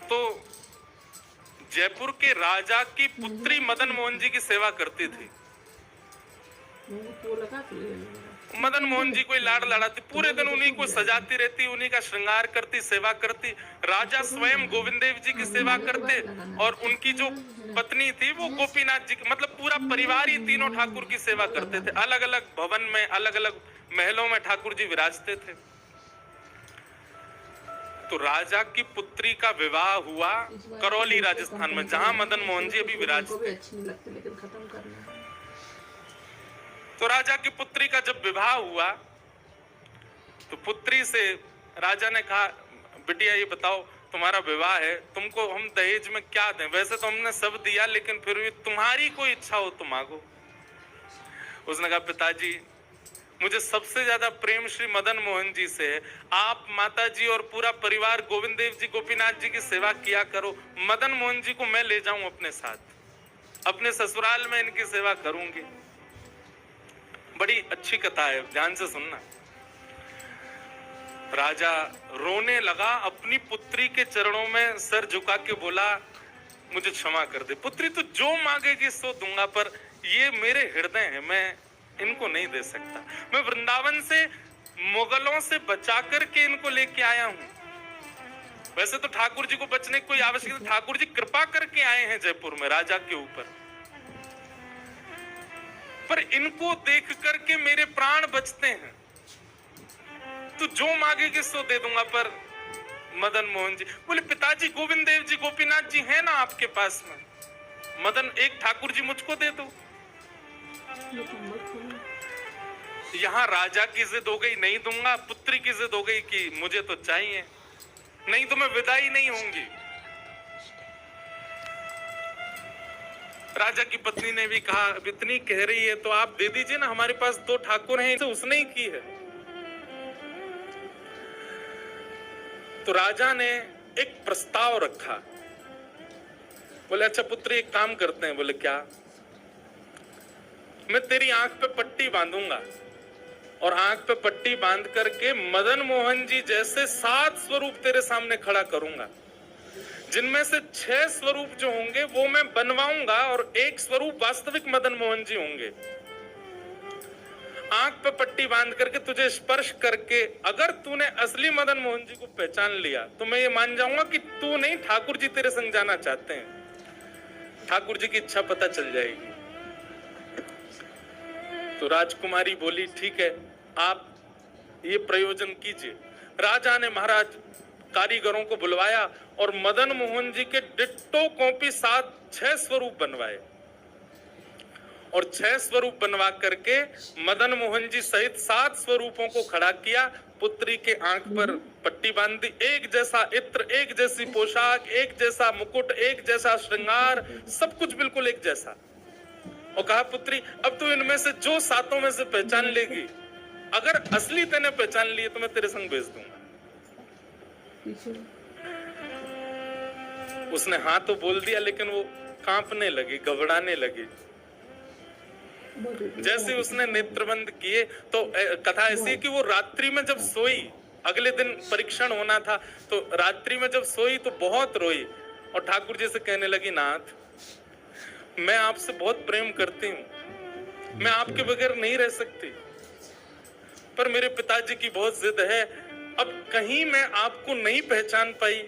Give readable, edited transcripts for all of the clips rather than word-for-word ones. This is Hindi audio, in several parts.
तो जयपुर के राजा की पुत्री मदन मोहन जी की सेवा करती थी। मदन मोहन जी कोई लाड़ लड़ाती, पूरे दिन उन्हीं को सजाती रहती, उन्हीं का श्रृंगार करती, सेवा करती। राजा स्वयं गोविंद देव जी की सेवा करते और उनकी जो पत्नी थी वो गोपीनाथ जी की, मतलब पूरा परिवार ही तीनों ठाकुर की सेवा करते थे। अलग अलग भवन में, अलग अलग महलों में ठाकुर जी विराजते थे। तो राजा की पुत्री का विवाह हुआ करौली राजस्थान में, जहां मदन मोहन जी अभी विराजते। तो राजा की पुत्री का जब विवाह हुआ तो पुत्री से राजा ने कहा, बिटिया ये बताओ तुम्हारा विवाह है, तुमको हम दहेज में क्या दें? वैसे तो हमने सब दिया, लेकिन फिर भी तुम्हारी कोई इच्छा हो तो मांगो। उसने कहा, पिताजी मुझे सबसे ज्यादा प्रेम श्री मदन मोहन जी से है। आप माता जी और पूरा परिवार गोविंद देव जी गोपीनाथ जी की सेवा किया करो। मदन मोहन जी को मैं ले जाऊं अपने साथ, अपने ससुराल में इनकी सेवा करूंगी। बड़ी अच्छी कथा है, ध्यान से सुनना। राजा रोने लगा, अपनी पुत्री के चरणों में सर झुका के बोला, मुझे क्षमा कर दे पुत्री, तू जो मांगेगी सो दूंगा, पर ये मेरे हृदय है, मैं इनको नहीं दे सकता। मैं वृंदावन से मुगलों से बचा करके इनको लेके आया हूं। वैसे तो ठाकुर जी को बचने की कोई आवश्यकता, ठाकुर जी कृपा करके आए हैं जयपुर में राजा के ऊपर, पर इनको देख करके मेरे प्राण बचते हैं। तो जो मांगेगी सो दे दूंगा। पर मदन मोहन जी बोले, पिताजी गोविंद देव जी गोपीनाथ जी हैं ना आपके पास में, मदन एक ठाकुर जी मुझको दे दो। यहाँ राजा की जिद हो गई, नहीं दूंगा। पुत्री की जिद हो गई कि मुझे तो चाहिए, नहीं तो मैं विदाई नहीं होंगी। राजा की पत्नी ने भी कहा, अब इतनी कह रही है तो आप दे दीजिए ना, हमारे पास 2 ठाकुर हैं, उसने ही की है। तो राजा ने एक प्रस्ताव रखा। बोले, अच्छा पुत्री एक काम करते हैं। बोले, क्या? मैं तेरी आंख पे पट्टी बांधूंगा और आंख पे पट्टी बांध करके मदन मोहन जी जैसे 7 स्वरूप तेरे सामने खड़ा करूंगा, जिनमें से 6 स्वरूप जो होंगे वो मैं बनवाऊंगा और 1 स्वरूप वास्तविक मदन मोहन जी होंगे। आंख पे पट्टी बांध करके तुझे स्पर्श करके अगर तूने असली मदन मोहन जी को पहचान लिया तो मैं ये मान जाऊंगा कि तू नहीं, ठाकुर जी तेरे संग जाना चाहते हैं। ठाकुर जी की इच्छा पता चल जाएगी। तो राजकुमारी बोली, ठीक है, आप ये प्रयोजन कीजिए। राजा ने महाराज कारीगरों को बुलवाया और मदन मोहन जी के डिट्टो कॉपी 6 स्वरूप बनवाए और 6 स्वरूप बनवा करके मदन मोहन जी सहित 7 स्वरूपों को खड़ा किया। पुत्री के आंख पर पट्टी बांध दी, एक जैसा इत्र, एक जैसी पोशाक, एक जैसा मुकुट, एक जैसा श्रृंगार, सब कुछ बिल्कुल एक जैसा। और कहा, पुत्री अब तू इनमें से जो 7 में से पहचान लेगी, अगर असली तेने पहचान लिए तो मैं तेरे संग भेज दूंगा। उसने हाँ तो बोल दिया, लेकिन वो कांपने लगी, घबराने लगी। जैसे उसने नेत्रबंद किए तो कथा ऐसी है कि वो रात्रि में जब सोई, अगले दिन परीक्षण होना था, तो रात्रि में जब सोई तो बहुत रोई और ठाकुर जी से कहने लगी, नाथ मैं आपसे बहुत प्रेम करती हूँ, मैं आपके बगैर नहीं रह सकती, पर मेरे पिताजी की बहुत जिद है। अब कहीं मैं आपको नहीं पहचान पाई,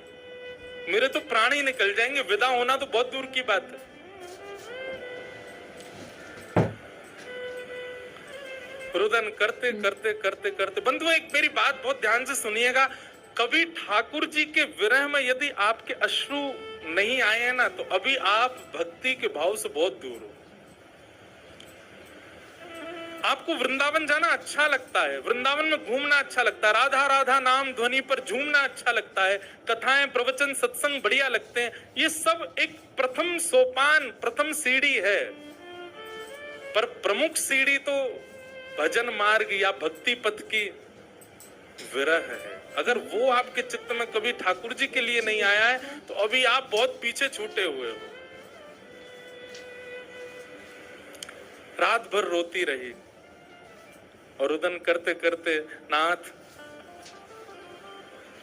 मेरे तो प्राण ही निकल जाएंगे, विदा होना तो बहुत दूर की बात है। रुदन करते करते करते करते, बंधुओं एक मेरी बात बहुत ध्यान से सुनिएगा, कभी ठाकुर जी के विरह में यदि आपके अश्रु नहीं आए हैं ना, तो अभी आप भक्ति के भाव से बहुत दूर हो। आपको वृंदावन जाना अच्छा लगता है, वृंदावन में घूमना अच्छा लगता है, राधा राधा नाम ध्वनि पर झूमना अच्छा लगता है, कथाएं प्रवचन सत्संग बढ़िया लगते हैं, ये सब एक प्रथम सोपान, प्रथम सीढ़ी है। पर प्रमुख सीढ़ी तो भजन मार्ग या भक्ति पथ की विरह है। अगर वो आपके चित्त में कभी ठाकुर जी के लिए नहीं आया है तो अभी आप बहुत पीछे छूटे हुए हो। रात भर रोती रही और रुदन करते करते, नाथ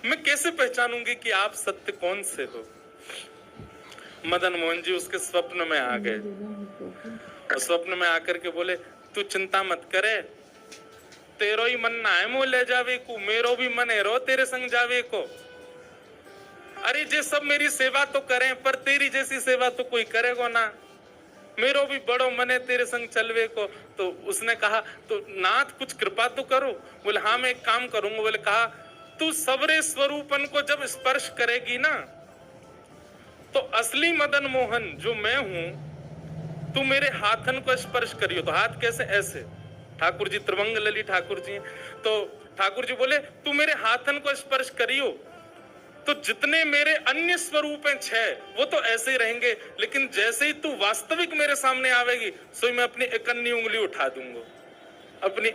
मैं कैसे पहचानूंगी कि आप सत्य कौन से हो? मदन मोहन जी उसके स्वप्न में आ गए और स्वप्न में आकर के बोले, तू चिंता मत करे, तेरो ही मन ना है मुँह ले जावे को, मेरो भी मन है रो तेरे संग जावे को। अरे जे सब मेरी सेवा तो करें, पर तेरी जैसी सेवा तो कोई करेगो ना, मेरो भी बड़ो मन है तेरे संग चलवे को। तो उसने कहा, तो नाथ कुछ कृपा तो करो। बोले हाँ मैं एक काम करूंगा। बोले कहा, तू सबरे स्वरूपन को जब स्पर्श करेगी ना, तो असली मदन मोहन जो मैं हूं, तू मेरे हाथन को स्पर्श करियो। तो हाथ कैसे? ऐसे। ठाकुर जी त्रिभंग लली ठाकुर जी, तो ठाकुर जी बोले तू मेरे हाथन को स्पर्श करियो, तो जितने मेरे अन्य स्वरूप हैं 6 वो तो ऐसे ही रहेंगे, लेकिन जैसे ही तू वास्तविक मेरे सामने आवेगी, सो मैं अपनी इकन्नी उंगली उठा दूंगा, अपनी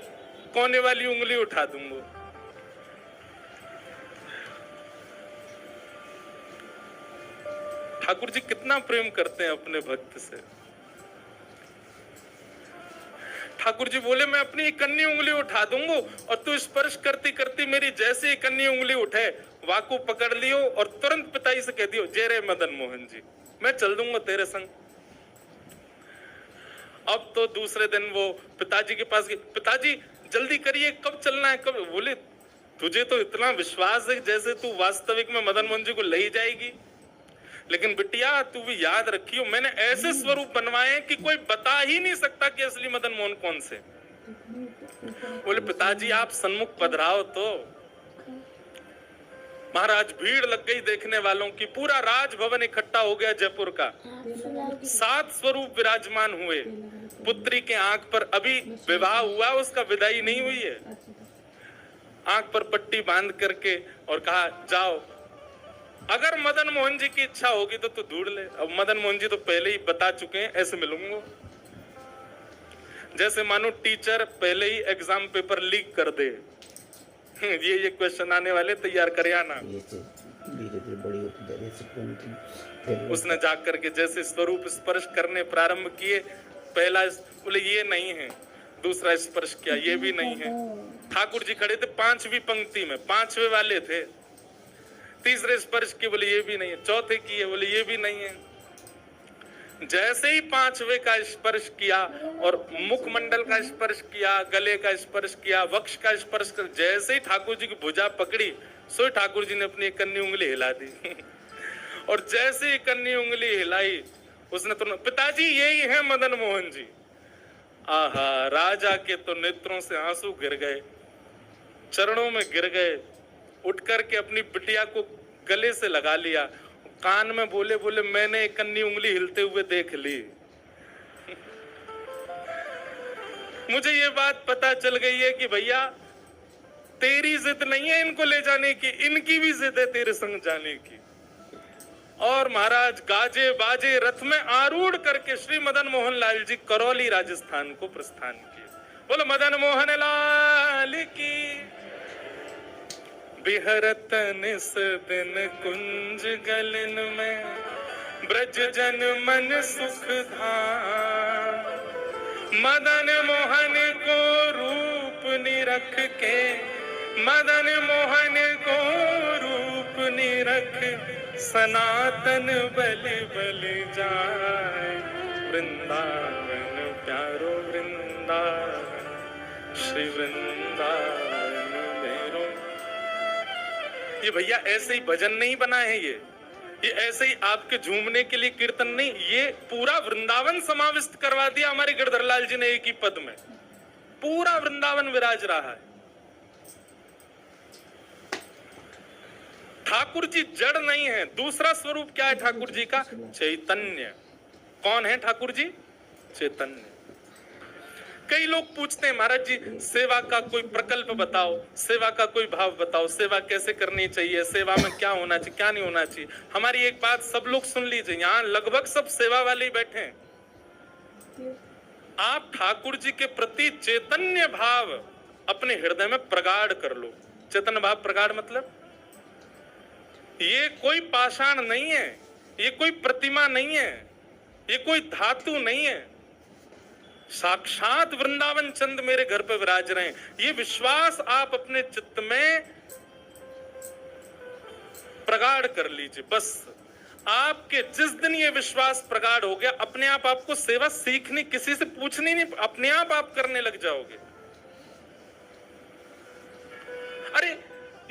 कोने वाली उंगली उठा दूंगा। ठाकुर जी कितना प्रेम करते हैं अपने भक्त से। ठाकुर जी बोले मैं अपनी इकन्नी उंगली उठा दूंगा, और तू स्पर्श करती करती मेरी जैसे इकन्नी उंगली उठे, वाकू पकड़ लियो और तुरंत पिताजी से कह दियो, जय रे मदन मोहन जी, मैं चल दूंगा तेरे संग। अब तो दूसरे दिन वो पिताजी के पास गए, पिताजी जल्दी करिए, कब चलना है, कब? बोले तुझे तो इतना विश्वास है जैसे तू वास्तविक में मदन मोहन जी को ले जाएगी, लेकिन बिटिया तू भी याद रखियो, मैंने ऐसे स्वरूप बनवाए कि कोई बता ही नहीं सकता कि असली मदन मोहन कौन से। बोले पिताजी आप सन्मुख पधराओ। तो महाराज भीड़ लग गई देखने वालों की, पूरा राजभवन इकट्ठा हो गया जयपुर का। 7 स्वरूप विराजमान हुए। पुत्री के आंख पर अभी विवाह हुआ, उसका विदाई नहीं हुई है, आंख पर पट्टी बांध करके और कहा जाओ, अगर मदन मोहन जी की इच्छा होगी तो तू ढूंढ ले। अब मदन मोहन जी तो पहले ही बता चुके हैं, ऐसे मिलूंगा। जैसे मानो टीचर पहले ही एग्जाम पेपर लीक कर दे, ये क्वेश्चन आने वाले, तैयार कर आना। उसने जाकर के जैसे स्वरूप स्पर्श करने प्रारंभ किए, पहला बोले ये नहीं है, दूसरा स्पर्श किया, ये भी नहीं है। ठाकुर जी खड़े थे 5वीं पंक्ति में, 5वें वाले थे। तीसरे स्पर्श किए, बोले ये भी नहीं है। चौथे किए, बोले ये भी नहीं है। जैसे ही 5वें का स्पर्श किया और मुखमंडल का स्पर्श किया, गले का स्पर्श किया, वक्ष का स्पर्श कर, जैसे ही ठाकुर जी की भुजा पकड़ी, सो ठाकुर जी ने अपनी एक कन्नी उंगली हिला दी। और जैसे ही कन्नी उंगली हिलाई, उसने तो, पिताजी यही है मदन मोहन जी। आहा, राजा के तो नेत्रों से आंसू गिर गए, चरणों में गिर गए, उठ करके अपनी बिटिया को गले से लगा लिया, कान में बोले बोले मैंने एक कन्नी उंगली हिलते हुए देख ली। मुझे ये बात पता चल गई है कि भैया तेरी जिद नहीं है इनको ले जाने की, इनकी भी जिद है तेरे संग जाने की। और महाराज गाजे बाजे रथ में आरूढ़ करके श्री मदन मोहन लाल जी करौली राजस्थान को प्रस्थान किए। बोलो मदन मोहन लाल की। बिहरत निस दिन कुंज गलन में, ब्रज जन मन सुख धाम। मदन मोहन को रूप निरख के, मदन मोहन को रूप निरख, सनातन बल बल जाए। वृंदावन प्यारो वृंदावन, श्री वृंदावन मेरो। ये भैया ऐसे ही भजन नहीं बना है, ये ऐसे ही आपके झूमने के लिए कीर्तन नहीं, ये पूरा वृंदावन समाविष्ट करवा दिया हमारे गिरधर लाल जी ने एक ही पद में। पूरा वृंदावन विराज रहा है। ठाकुर जी जड़ नहीं है। दूसरा स्वरूप क्या है ठाकुर जी का? चैतन्य। कौन है ठाकुर जी? चैतन्य। कई लोग पूछते हैं महाराज जी सेवा का कोई प्रकल्प बताओ, सेवा का कोई भाव बताओ, सेवा कैसे करनी चाहिए, सेवा में क्या होना चाहिए क्या नहीं होना चाहिए। हमारी एक बात सब लोग सुन लीजिए, यहाँ लगभग सब सेवा वाले ही बैठे हैं। आप ठाकुर जी के प्रति चैतन्य भाव अपने हृदय में प्रगाढ़ कर लो। चैतन्य भाव प्रगाढ़ मतलब ये कोई पाषाण नहीं है, ये कोई प्रतिमा नहीं है, ये कोई धातु नहीं है, साक्षात वृंदावन चंद मेरे घर पे विराज रहे हैं। ये विश्वास आप अपने चित्त में प्रगाढ़ कर लीजिए। बस आपके जिस दिन ये विश्वास प्रगाढ़ हो गया, अपने आप आपको सेवा सीखनी, किसी से पूछनी नहीं, अपने आप करने लग जाओगे। अरे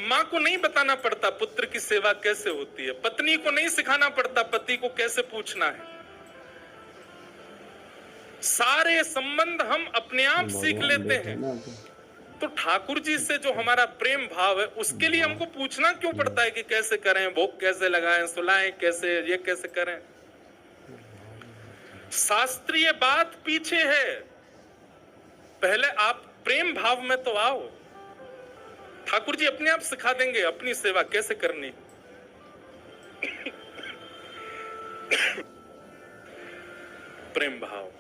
मां को नहीं बताना पड़ता पुत्र की सेवा कैसे होती है, पत्नी को नहीं सिखाना पड़ता पति को कैसे पूछना है। सारे संबंध हम अपने आप सीख लेते हैं। तो ठाकुर जी से जो हमारा प्रेम भाव है, उसके लिए हमको पूछना क्यों पड़ता है कि कैसे करें, भोग कैसे लगाएं, सुलाएं कैसे, ये कैसे करें। शास्त्रीय बात पीछे है, पहले आप प्रेम भाव में तो आओ। ठाकुर जी अपने आप सिखा देंगे अपनी सेवा कैसे करनी। प्रेम भाव,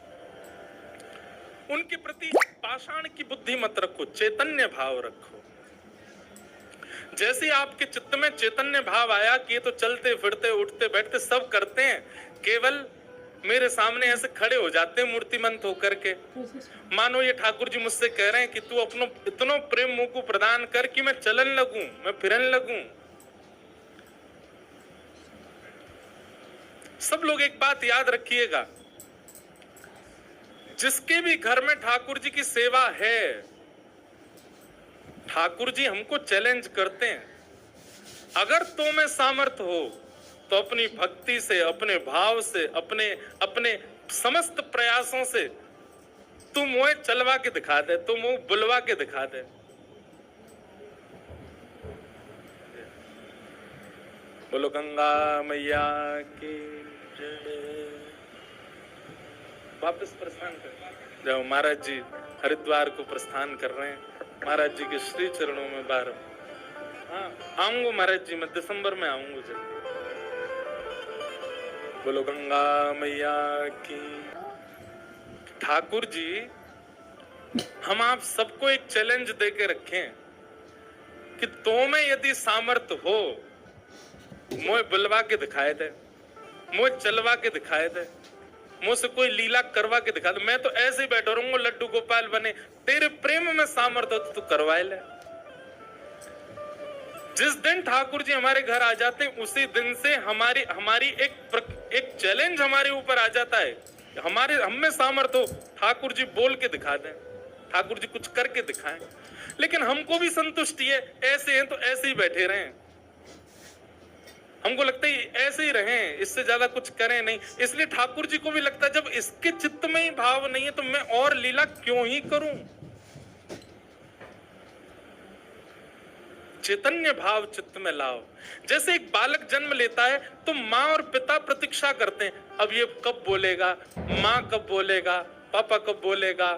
उनके प्रति पाषाण की बुद्धि मत रखो, चैतन्य भाव रखो। जैसे आपके चित्त में चैतन्य भाव आया कि ये तो चलते फिरते उठते बैठते सब करते हैं, केवल मेरे सामने ऐसे खड़े हो जाते हैं मूर्तिमंत होकर के, मानो ये ठाकुर जी मुझसे कह रहे हैं कि तू अपनो इतनो प्रेम मुंह को प्रदान कर कि मैं चलन लगूं, मैं फिरन लगूं। सब लोग एक बात याद रखिएगा, जिसके भी घर में ठाकुर जी की सेवा है, ठाकुर जी हमको चैलेंज करते हैं, अगर तो में सामर्थ्य हो तो अपनी भक्ति से, अपने भाव से, अपने समस्त प्रयासों से तू मुझे चलवा के दिखा दे, तू मुझे बुलवा के दिखा दे। बोलो गंगा मैया की जय। वापस प्रस्थान कर जाओ। महाराज जी हरिद्वार को प्रस्थान कर रहे हैं, महाराज जी के श्री चरणों में बार। हाँ आऊंगा महाराज जी, मैं दिसंबर में आऊंगा जल्दी। बोलो गंगा मैया की। ठाकुर जी हम आप सबको एक चैलेंज देके रखें कि तो में यदि सामर्थ्य हो, मुझे बुलवा के दिखाए दे, मुझे चलवा के दिखाए दे, मुझसे कोई लीला करवा के दिखा दे। मैं तो ऐसे ही बैठा रहूंगा लड्डू गोपाल बने, तेरे प्रेम में सामर्थ्य हो तो तू करवाए ले। जिस दिन ठाकुर जी हमारे घर आ जाते हैं, उसी दिन से हमारी एक चैलेंज हमारे ऊपर आ जाता है, हम में सामर्थ्य हो, ठाकुर जी बोल के दिखा दें, ठाकुर जी कुछ करके दिखाएं। लेकिन हमको भी संतुष्टि है, ऐसे हैं तो ऐसे ही बैठे रहें, हमको लगता है ऐसे ही रहें, इससे ज्यादा कुछ करें नहीं। इसलिए ठाकुर जी को भी लगता है जब इसके चित्त में ही भाव नहीं है तो मैं और लीला क्यों ही करूं। चैतन्य भाव चित्त में लाओ। जैसे एक बालक जन्म लेता है तो माँ और पिता प्रतीक्षा करते हैं, अब ये कब बोलेगा, माँ कब बोलेगा, पापा कब बोलेगा,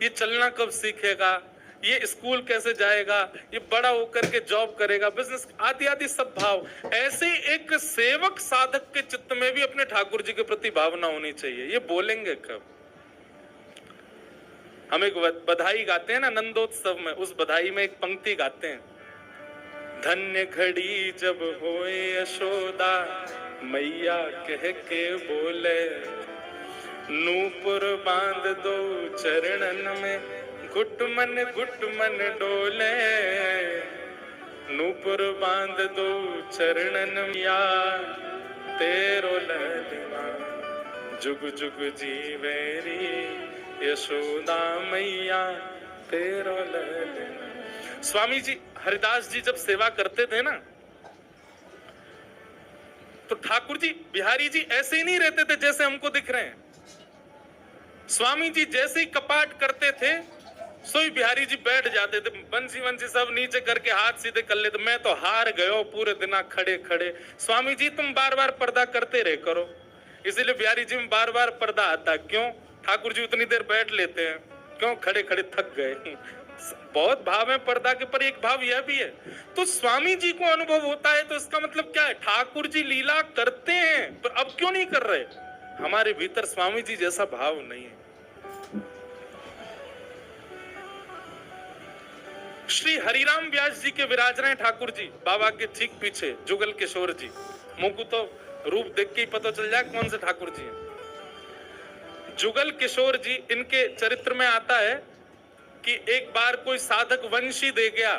ये चलना कब सीखेगा, ये स्कूल कैसे जाएगा, ये बड़ा होकर के जॉब करेगा, बिजनेस आदि आदि सब भाव। ऐसे एक सेवक साधक के चित्त में भी अपने ठाकुर जी के प्रति भावना होनी चाहिए, ये बोलेंगे कब। हम एक बधाई गाते हैं ना नंदोत्सव में, उस बधाई में एक पंक्ति गाते हैं, धन्य घड़ी जब होए यशोदा मैया कह के बोले, नूपुर बांध दो चरणन में घुट मन डोले, नूपुर बांध दो चरणन या तेरो ललना, जुग जुग जीवेरी यशोदा मैया तेरो ललना। स्वामी जी हरिदास जी जब सेवा करते थे ना, तो ठाकुर जी बिहारी जी ऐसे ही नहीं रहते थे जैसे हमको दिख रहे हैं। स्वामी जी जैसे ही कपाट करते थे, सोई बिहारी जी बैठ जाते थे, बंसी वंसी सब नीचे करके हाथ सीधे कर लेते। मैं तो हार गयो पूरे दिन खड़े खड़े। स्वामी जी तुम बार बार पर्दा करते रहे करो, इसीलिए बिहारी जी में बार बार पर्दा आता। क्यों? ठाकुर जी उतनी देर बैठ लेते हैं, क्यों? खड़े खड़े थक गए। बहुत भाव है पर्दा के, पर एक भाव यह भी है। तो स्वामी जी को अनुभव होता है, तो इसका मतलब क्या है? ठाकुर जी लीला करते हैं, पर अब क्यों नहीं कर रहे? हमारे भीतर स्वामी जी जैसा भाव नहीं है। श्री हरिराम व्यास जी के विराज रहे ठाकुर जी, बाबा के ठीक पीछे जुगल किशोर जी। मुंह को तो रूप देख के ही पता चल जाए कौन से ठाकुर जी हैं। जुगल किशोर जी, इनके चरित्र में आता है कि एक बार कोई साधक वंशी दे गया,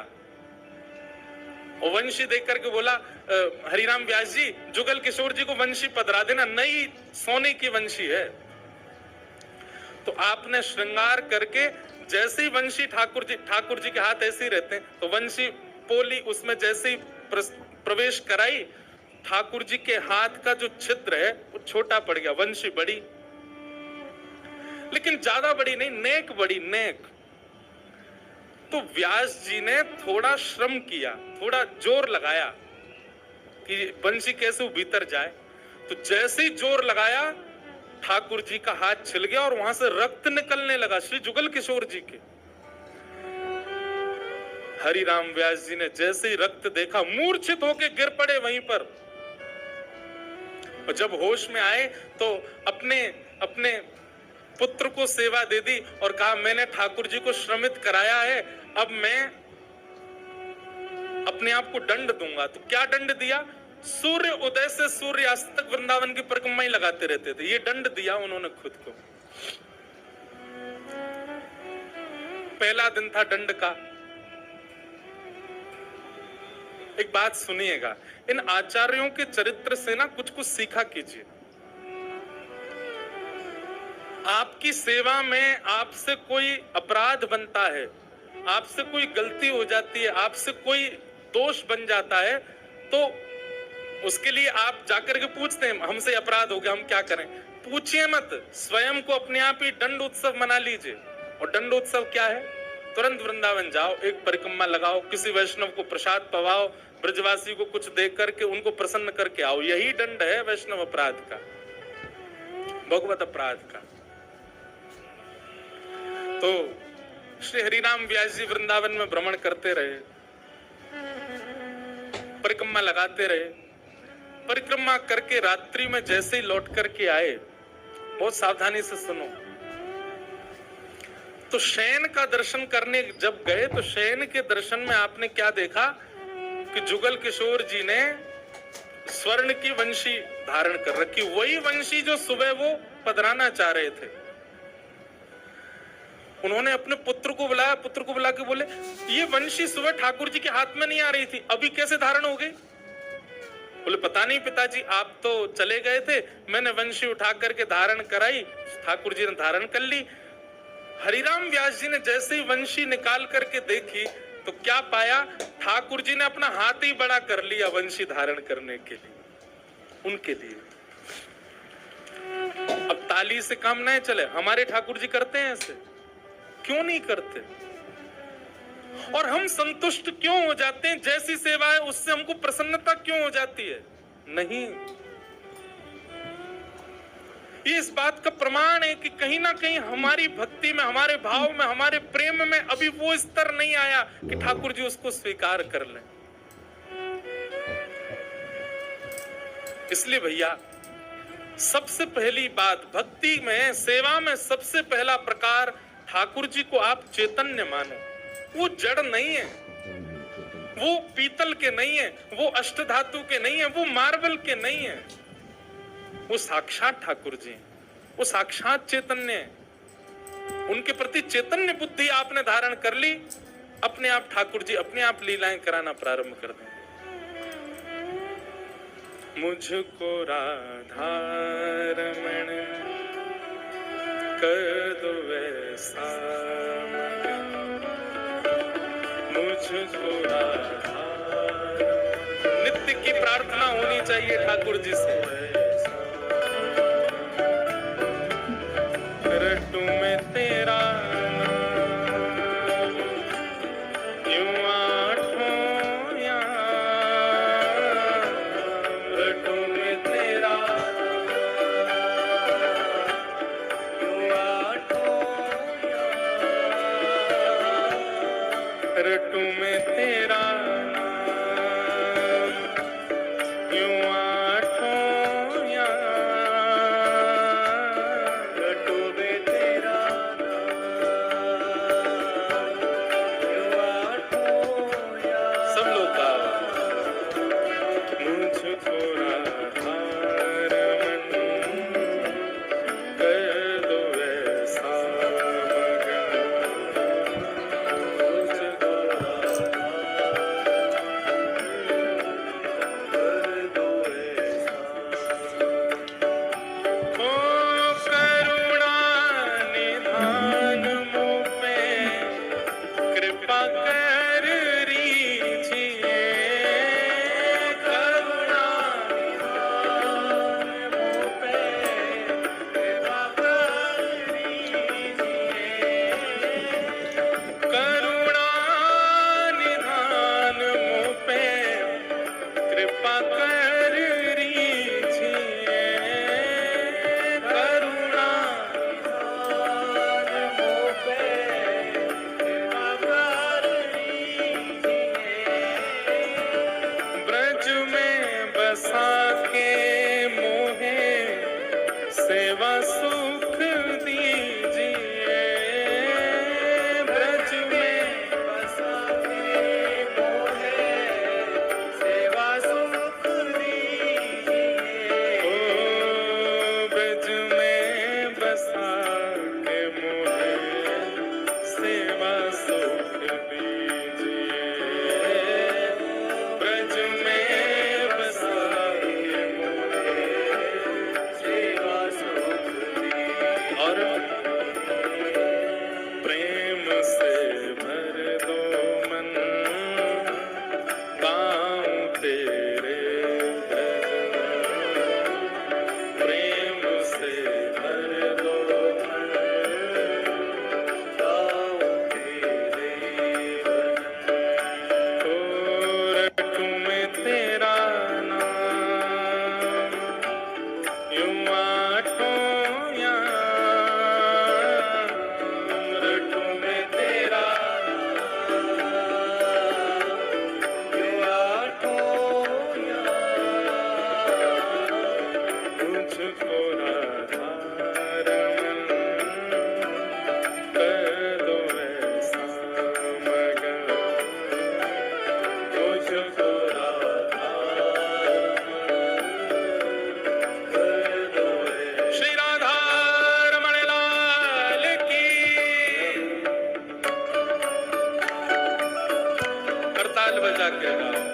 और वंशी देख करके बोला हरिराम व्यास जी, जुगल किशोर जी को वंशी पधरा देना, नई सोने की वंशी है। तो आपने श्रृंगार करके जैसे ही वंशी ठाकुर जी के हाथ ऐसे ही रहते हैं, तो वंशी पोली उसमें जैसे ही प्रवेश कराई, ठाकुर जी के हाथ का जो छिद्र है वो छोटा पड़ गया, वंशी बड़ी, लेकिन ज्यादा बड़ी नहीं, नेक बड़ी, नेक। तो व्यास जी ने थोड़ा श्रम किया, थोड़ा जोर लगाया कि वंशी कैसे भीतर जाए। तो जैसे ही जोर लगाया, ठाकुर जी का हाथ छिल गया और वहां से रक्त निकलने लगा श्री जुगल किशोर जी के। हरिराम व्यास जी ने जैसे ही रक्त देखा, मूर्छित होके गिर पड़े वहीं पर। और जब होश में आए तो अपने पुत्र को सेवा दे दी और कहा, मैंने ठाकुर जी को श्रमित कराया है, अब मैं अपने आप को दंड दूंगा। तो क्या दंड दिया? सूर्य उदय से सूर्यास्त तक वृंदावन की परिक्रमा ही लगाते रहते थे, ये दंड दिया उन्होंने खुद को। पहला दिन था दंड का। एक बात सुनिएगा, इन आचार्यों के चरित्र से ना कुछ कुछ सीखा कीजिए। आपकी सेवा में आपसे कोई अपराध बनता है, आपसे कोई गलती हो जाती है, आपसे कोई दोष बन जाता है, तो उसके लिए आप जाकर के पूछते हैं, हमसे अपराध हो गया, हम क्या करें? पूछिए मत, स्वयं को अपने आप ही दंड उत्सव मना लीजिए। और दंड उत्सव क्या है? तुरंत वृंदावन जाओ, एक परिक्रमा लगाओ, किसी वैष्णव को प्रसाद पवाओ, ब्रजवासी को कुछ दे करके उनको प्रसन्न करके आओ। यही दंड है वैष्णव अपराध का, भगवत अपराध का। तो श्री हरिराम व्यास जी वृंदावन में भ्रमण करते रहे, परिक्रमा लगाते रहे। परिक्रमा करके रात्रि में जैसे ही लौट करके आए, बहुत सावधानी से सुनो, तो शयन का दर्शन करने जब गए, तो शयन के दर्शन में आपने क्या देखा कि जुगल किशोर जी ने स्वर्ण की वंशी धारण कर रखी, वही वंशी जो सुबह वो पधराना चाह रहे थे। उन्होंने अपने पुत्र को बुलाया, पुत्र को बुला के बोले, ये वंशी सुबह ठाकुर जी के हाथ में नहीं आ रही थी, अभी कैसे धारण हो गई? बोले, पता नहीं पिताजी, आप तो चले गए थे, मैंने वंशी उठा करके धारण कराई, ठाकुर जी ने धारण कर ली। हरिराम व्यास जी ने जैसे ही वंशी निकाल करके देखी, तो क्या पाया? ठाकुर जी ने अपना हाथ ही बड़ा कर लिया वंशी धारण करने के लिए, उनके लिए। अब ताली से काम नहीं चले, हमारे ठाकुर जी करते हैं ऐसे, क्यों नहीं करते? और हम संतुष्ट क्यों हो जाते हैं? जैसी सेवा है उससे हमको प्रसन्नता क्यों हो जाती है? नहीं। ये इस बात का प्रमाण है कि कहीं ना कहीं हमारी भक्ति में, हमारे भाव में, हमारे प्रेम में अभी वो स्तर नहीं आया कि ठाकुर जी उसको स्वीकार कर लें। इसलिए भैया, सबसे पहली बात भक्ति में, सेवा में सबसे पहला प्रकार, ठाकुर जी को आप चैतन्य मानो। वो जड़ नहीं है, वो पीतल के नहीं है, वो अष्टधातु के नहीं है, वो मार्बल के नहीं है, वो साक्षात ठाकुर जी, वो साक्षात चैतन्य है। उनके प्रति चैतन्य बुद्धि आपने धारण कर ली, अपने आप ठाकुर जी अपने आप लीलाएं कराना प्रारंभ कर देंगे। मुझको राधा रमण कर दो वैसा, मुझको राधा, नित्य की प्रार्थना होनी चाहिए ठाकुर जी से। रटू में तेरा नाम, यूं आठों याम, रटू में तेरा, यूं आठों याम, रटू में तेरा नाम, यूं आठों ओ करुणा निधान मुझ पे कृपा कर रीझिए, करुणा निधान मुझ पे कृपा कर रीझिए, करुणा निधान मुझ पे कृपा कर रीझिए, करुणा निधान मुझ पे कृपा कर रीझिए, ब्रज में बसा के मोहे सेवा सुख दीजिए, ब्रज में बसा के मोहे सेवा सुख दीजिए, ओ ब्रज में बसा के मोहे सेवा सुख दीजिए, ब्रज में बसा के मोहे सेवा सुख दीजिए, और प्रेम से भर दो मन गाऊं तेरे भजन, प्रेम से भर दो मन गाऊं तेरे भजन, ओ रटूं मैं तेरा नाम यूं आठों याम, रटूं मैं तेरा नाम यूं आठों याम, तुझको राधा रमन कर दो ऐसा मगन, तुझको राधा श्री राधा रमण लाल की, करताल बजा के गाओ।